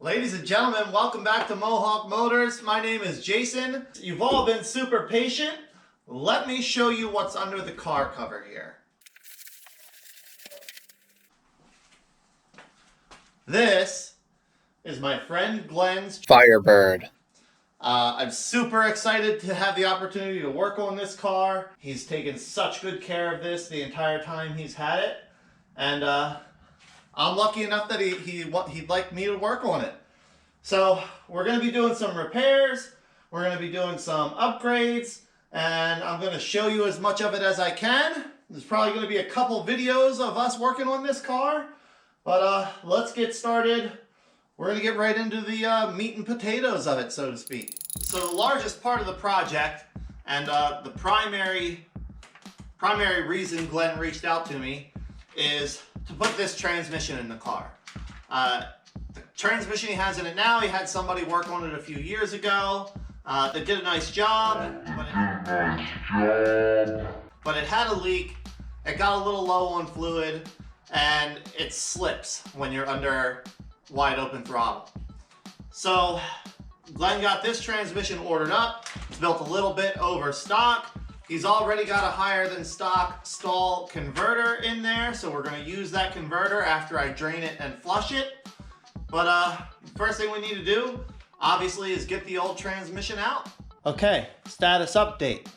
Ladies and gentlemen, welcome back to Mohawk Motors. My name is Jason. You've all been super patient. Let me show you what's under the car cover here. This is my friend Glenn's Firebird. I'm super excited to have the opportunity to work on this car. He's taken such good care of this the entire time he's had it. And I'm lucky enough that he'd like me to work on it. So we're going to be doing some repairs, we're going to be doing some upgrades, and I'm going to show you as much of it as I can. There's probably going to be a couple videos of us working on this car, but let's get started. We're going to get right into the meat and potatoes of it, so to speak. So the largest part of the project, and the primary reason Glenn reached out to me, is to put this transmission in the car. The transmission he has in it now, he had somebody work on it a few years ago. They did a nice job, but it had a leak. It got a little low on fluid, and it slips when you're under wide open throttle. So Glenn got this transmission ordered up. It's built a little bit over stock. He's already got a higher than stock stall converter in there, so we're going to use that converter after I drain it and flush it. But first thing we need to do, obviously, is get the old transmission out. Okay, status update.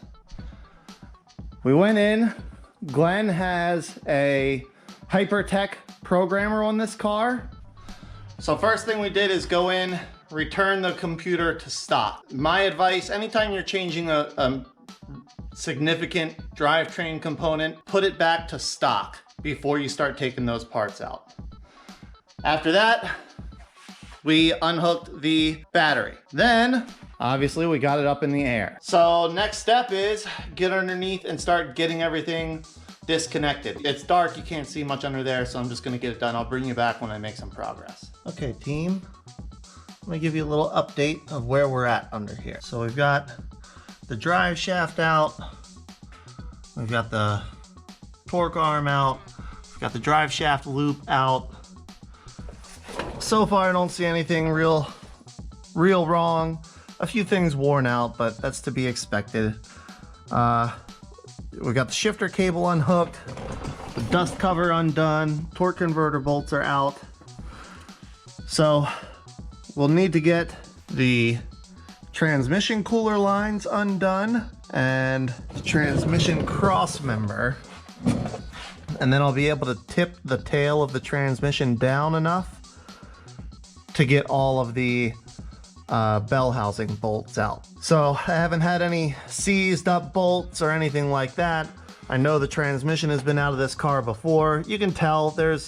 We went in. Glenn has a Hypertech programmer on this car. So first thing we did is go in, return the computer to stock. My advice, anytime you're changing a significant drivetrain component, put it back to stock before you start taking those parts out. After that, we unhooked the battery. Then, obviously, we got it up in the air. So next step is get underneath and start getting everything disconnected. It's dark, you can't see much under there, so I'm just gonna get it done. I'll bring you back when I make some progress. Okay, team, let me give you a little update of where we're at under here. So we've got the drive shaft out, we've got the torque arm out, we've got the drive shaft loop out. So far I don't see anything real wrong. A few things worn out, but that's to be expected. We got the shifter cable unhooked, the dust cover undone, torque converter bolts are out. So we'll need to get the transmission cooler lines undone and the transmission cross member, and then I'll be able to tip the tail of the transmission down enough to get all of the bell housing bolts out. So I haven't had any seized up bolts or anything like that. I know the transmission has been out of this car before. You can tell there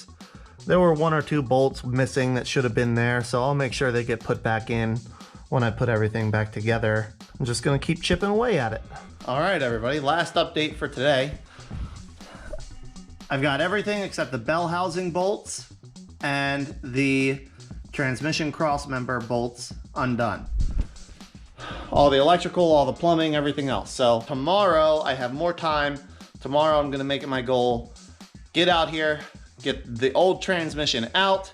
were one or two bolts missing that should have been there, so I'll make sure they get put back in when I put everything back together. I'm just gonna keep chipping away at it. All right, everybody, last update for today. I've got everything except the bell housing bolts and the transmission cross member bolts undone. All the electrical, all the plumbing, everything else. So tomorrow I have more time. Tomorrow I'm gonna make it my goal, get out here, get the old transmission out,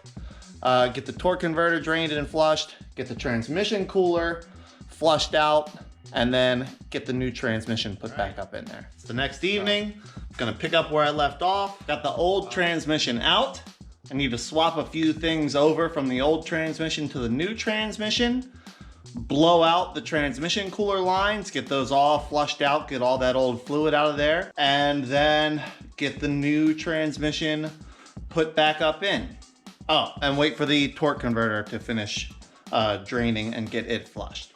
get the torque converter drained and flushed, get the transmission cooler flushed out, and then get the new transmission put back up in there. It's the next evening. I'm gonna pick up where I left off. Got the old transmission out. I need to swap a few things over from the old transmission to the new transmission, blow out the transmission cooler lines, get those all flushed out, get all that old fluid out of there, and then get the new transmission put back up in. Oh, and wait for the torque converter to finish draining and get it flushed.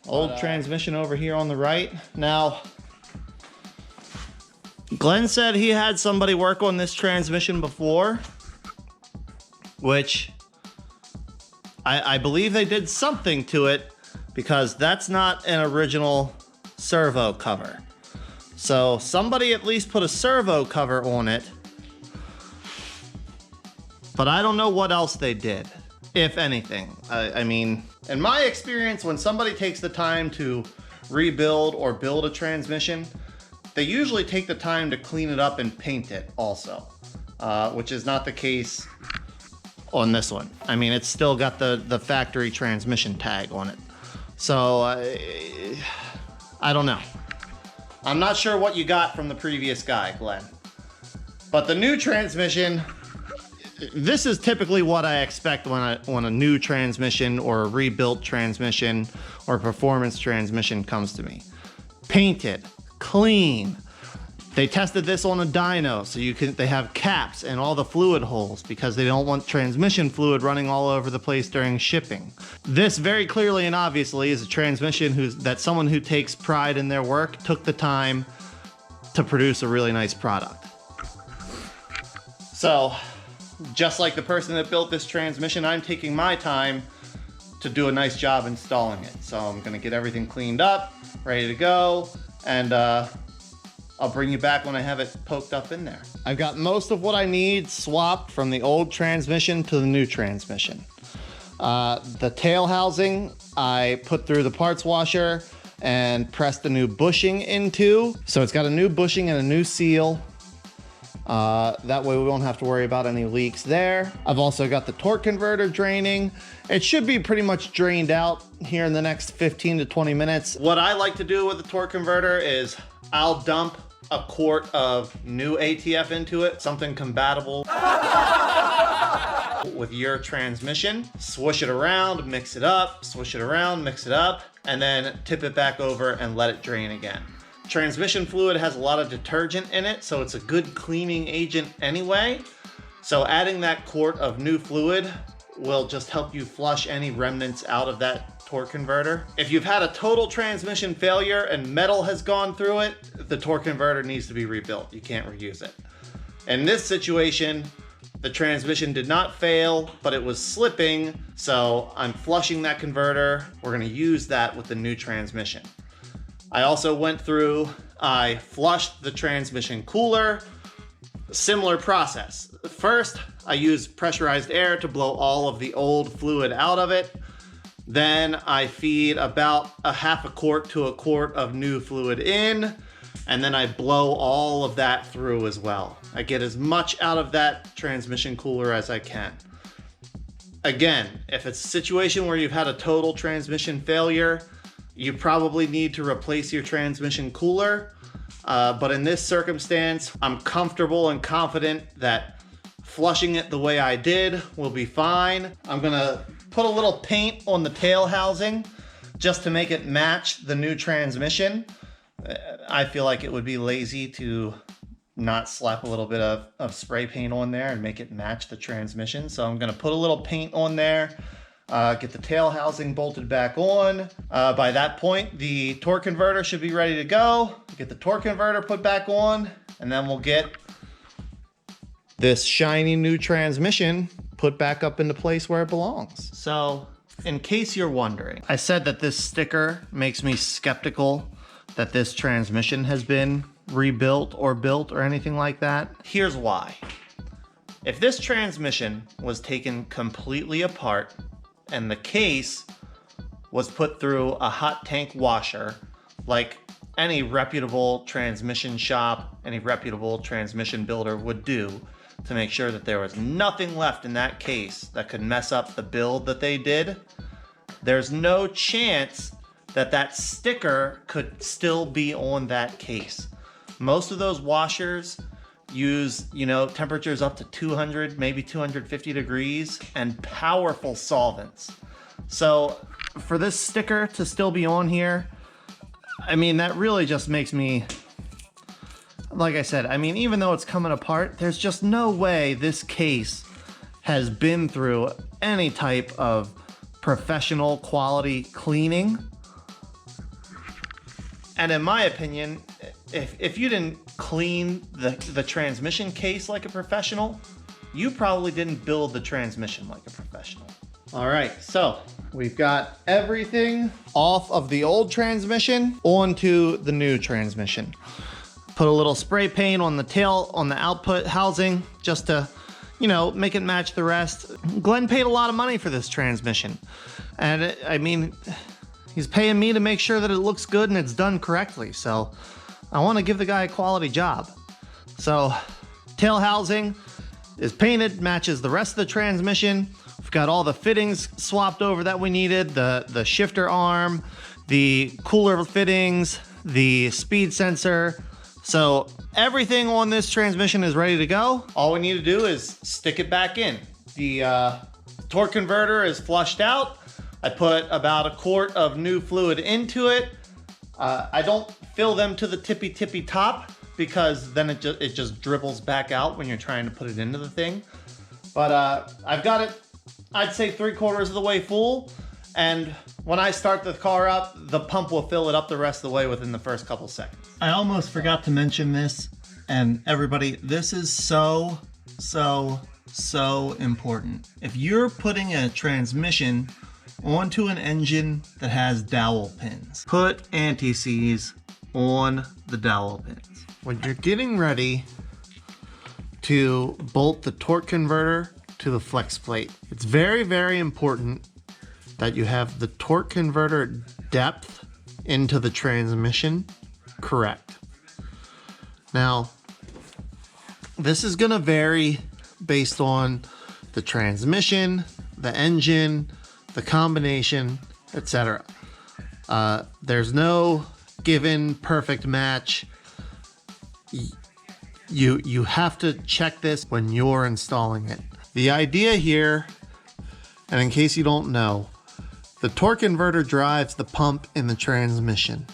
Old transmission over here on the right. Now, Glenn said he had somebody work on this transmission before, which I believe they did something to it, because that's not an original servo cover. So somebody at least put a servo cover on it, but I don't know what else they did, if anything. I mean, in my experience, when somebody takes the time to rebuild or build a transmission, they usually take the time to clean it up and paint it also, which is not the case on this one. I mean, it's still got the factory transmission tag on it. So, I don't know. I'm not sure what you got from the previous guy, Glenn. But the new transmission, this is typically what I expect when a new transmission or a rebuilt transmission or performance transmission comes to me. Painted, clean. They tested this on a dyno, so they have caps and all the fluid holes because they don't want transmission fluid running all over the place during shipping. This very clearly and obviously is a transmission that someone who takes pride in their work took the time to produce a really nice product. So, just like the person that built this transmission, I'm taking my time to do a nice job installing it. So I'm gonna get everything cleaned up, ready to go, and I'll bring you back when I have it poked up in there. I've got most of what I need swapped from the old transmission to the new transmission. The tail housing, I put through the parts washer and pressed the new bushing into. So it's got a new bushing and a new seal. That way we won't have to worry about any leaks there. I've also got the torque converter draining. It should be pretty much drained out here in the next 15 to 20 minutes. What I like to do with the torque converter is I'll dump a quart of new ATF into it, something compatible with your transmission. Swoosh it around, mix it up, swish it around, mix it up, and then tip it back over and let it drain again. Transmission fluid has a lot of detergent in it, so it's a good cleaning agent anyway. So adding that quart of new fluid will just help you flush any remnants out of that torque converter. If you've had a total transmission failure and metal has gone through it, the torque converter needs to be rebuilt. You can't reuse it. In this situation, the transmission did not fail, but it was slipping, so I'm flushing that converter. We're gonna use that with the new transmission. I also went through, I flushed the transmission cooler. Similar process. First, I used pressurized air to blow all of the old fluid out of it. Then I feed about a half a quart to a quart of new fluid in, and then I blow all of that through as well. I get as much out of that transmission cooler as I can. Again, if it's a situation where you've had a total transmission failure, you probably need to replace your transmission cooler. But in this circumstance, I'm comfortable and confident that flushing it the way I did will be fine. I'm gonna put a little paint on the tail housing just to make it match the new transmission. I feel like it would be lazy to not slap a little bit of spray paint on there and make it match the transmission. So I'm gonna put a little paint on there. Get the tail housing bolted back on. By that point, the torque converter should be ready to go. Get the torque converter put back on, and then we'll get this shiny new transmission put back up into place where it belongs. So, in case you're wondering, I said that this sticker makes me skeptical that this transmission has been rebuilt or built or anything like that. Here's why. If this transmission was taken completely apart and the case was put through a hot tank washer, like any reputable transmission shop, any reputable transmission builder would do to make sure that there was nothing left in that case that could mess up the build that they did, there's no chance that that sticker could still be on that case. Most of those washers use, temperatures up to 200, maybe 250 degrees and powerful solvents. So for this sticker to still be on here, I mean, that really just makes me, like I said, I mean, even though it's coming apart, there's just no way this case has been through any type of professional quality cleaning. And in my opinion, if you didn't clean the transmission case like a professional, you probably didn't build the transmission like a professional. All right, so we've got everything off of the old transmission onto the new transmission. Put a little spray paint on the tail, on the output housing, just to, make it match the rest. Glenn paid a lot of money for this transmission. And I mean, he's paying me to make sure that it looks good and it's done correctly. So I want to give the guy a quality job. So tail housing is painted, matches the rest of the transmission. We've got all the fittings swapped over that we needed, the shifter arm, the cooler fittings, the speed sensor. So everything on this transmission is ready to go. All we need to do is stick it back in. The torque converter is flushed out. I put about a quart of new fluid into it. I don't fill them to the tippy top because then it just dribbles back out when you're trying to put it into the thing. But I've got it, I'd say 3/4 of the way full. And when I start the car up, the pump will fill it up the rest of the way within the first couple seconds. I almost forgot to mention this, and everybody, this is so important. If you're putting a transmission onto an engine that has dowel pins, put anti-seize on the dowel pins. When you're getting ready to bolt the torque converter to the flex plate, it's very important that you have the torque converter depth into the transmission correct. Now, this is gonna vary based on the transmission, the engine, the combination, etc. There's no given perfect match. You have to check this when you're installing it. The idea here, and in case you don't know, the torque converter drives the pump in the transmission,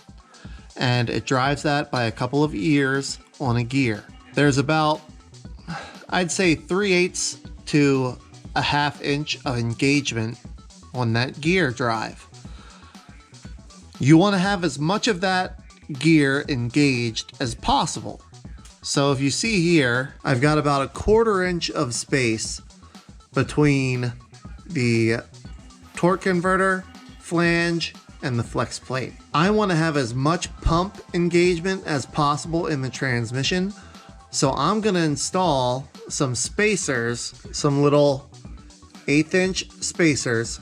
and it drives that by a couple of ears on a gear. There's about, I'd say 3/8 to a 1/2 inch of engagement on that gear drive. You want to have as much of that gear engaged as possible. So if you see here, I've got about a 1/4 inch of space between the torque converter, flange, and the flex plate. I want to have as much pump engagement as possible in the transmission. So I'm going to install some spacers, some little 1/8 inch spacers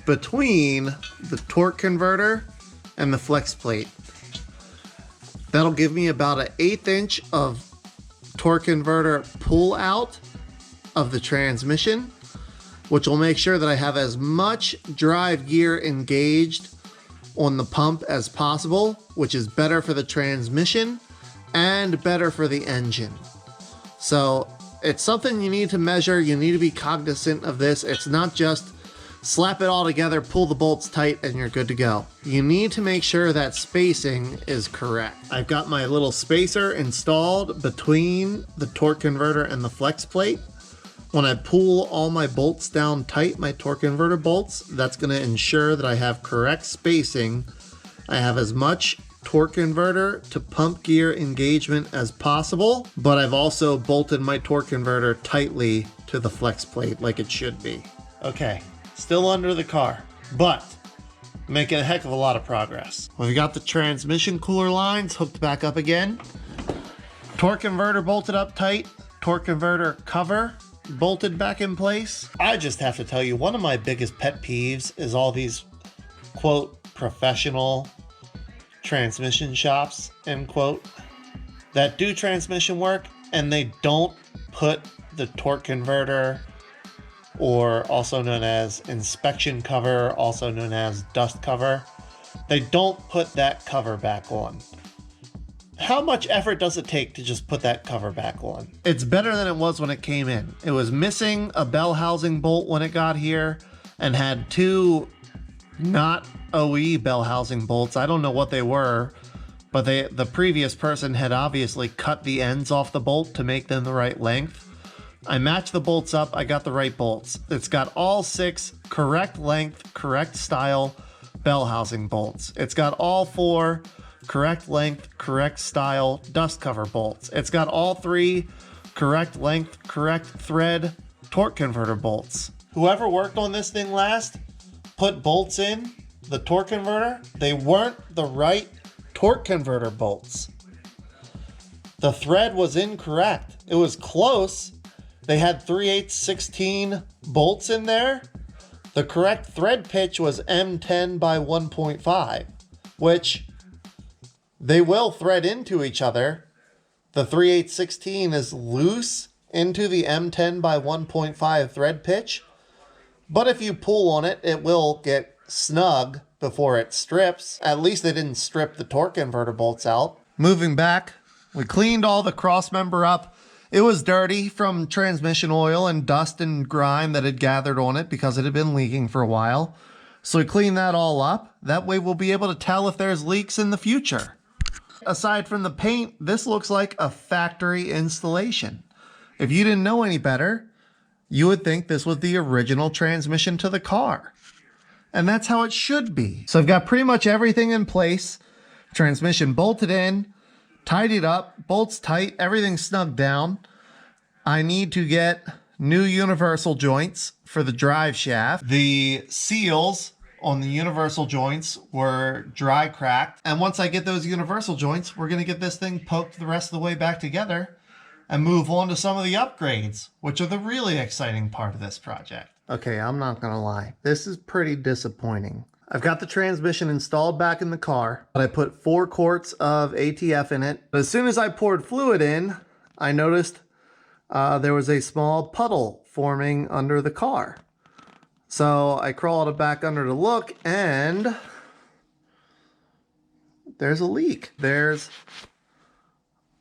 between the torque converter and the flex plate. That'll give me about an 1/8 inch of torque converter pull out of the transmission, which will make sure that I have as much drive gear engaged on the pump as possible, which is better for the transmission and better for the engine. So it's something you need to measure. You need to be cognizant of this. It's not just slap it all together, pull the bolts tight, and you're good to go. You need to make sure that spacing is correct. I've got my little spacer installed between the torque converter and the flex plate. When I pull all my bolts down tight, my torque converter bolts, that's going to ensure that I have correct spacing. I have as much torque converter to pump gear engagement as possible, but I've also bolted my torque converter tightly to the flex plate like it should be. Okay, still under the car, but making a heck of a lot of progress. We've got the transmission cooler lines hooked back up again. Torque converter bolted up tight. Torque converter cover bolted back in place. I just have to tell you, one of my biggest pet peeves is all these, quote, professional transmission shops, end quote, that do transmission work and they don't put the torque converter, or also known as inspection cover, also known as dust cover, they don't put that cover back on. How much effort does it take to just put that cover back on? It's better than it was when it came in. It was missing a bell housing bolt when it got here and had two not OE bell housing bolts. I don't know what they were, but the previous person had obviously cut the ends off the bolt to make them the right length. I matched the bolts up, I got the right bolts. It's got all 6 correct length, correct style bell housing bolts. It's got all 4 correct length, correct style dust cover bolts. It's got all 3 correct length, correct thread torque converter bolts. Whoever worked on this thing last put bolts in the torque converter. They weren't the right torque converter bolts. The thread was incorrect. It was close. They had 3/8 16 bolts in there. The correct thread pitch was M10 by 1.5, which they will thread into each other. The 3/8 16 is loose into the M10 by 1.5 thread pitch. But if you pull on it, it will get snug before it strips. At least they didn't strip the torque converter bolts out. Moving back, we cleaned all the cross member up. It was dirty from transmission oil and dust and grime that had gathered on it because it had been leaking for a while. So we cleaned that all up. That way we'll be able to tell if there's leaks in the future. Aside from the paint, this looks like a factory installation. If you didn't know any better, you would think this was the original transmission to the car. And that's how it should be. So I've got pretty much everything in place. Transmission bolted in, tidied up, bolts tight, everything snugged down. I need to get new universal joints for the drive shaft. The seals on the universal joints were dry cracked. And once I get those universal joints, we're going to get this thing poked the rest of the way back together and move on to some of the upgrades, which are the really exciting part of this project. Okay, I'm not going to lie. This is pretty disappointing. I've got the transmission installed back in the car, but I put 4 quarts of ATF in it. But as soon as I poured fluid in, I noticed there was a small puddle forming under the car. So I crawled back under to look, and there's a leak. There's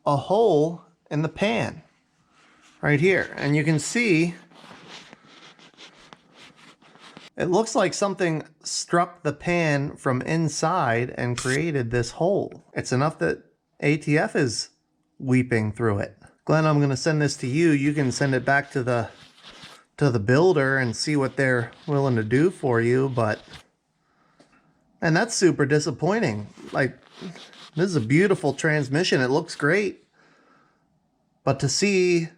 a hole in the pan right here. And you can see it looks like something struck the pan from inside and created this hole. It's enough that ATF is weeping through it. Glenn, I'm going to send this to you. You can send it back to the builder and see what they're willing to do for you. And that's super disappointing. Like, this is a beautiful transmission. It looks great. But to see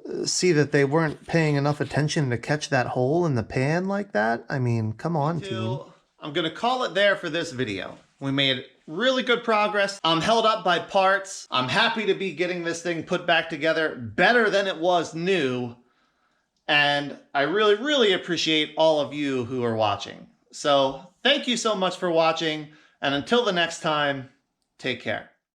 that they weren't paying enough attention to catch that hole in the pan like that, I mean, come on, team. I'm going to call it there for this video. We made really good progress. I'm held up by parts. I'm happy to be getting this thing put back together better than it was new. And I really, really appreciate all of you who are watching. So thank you so much for watching. And until the next time, take care.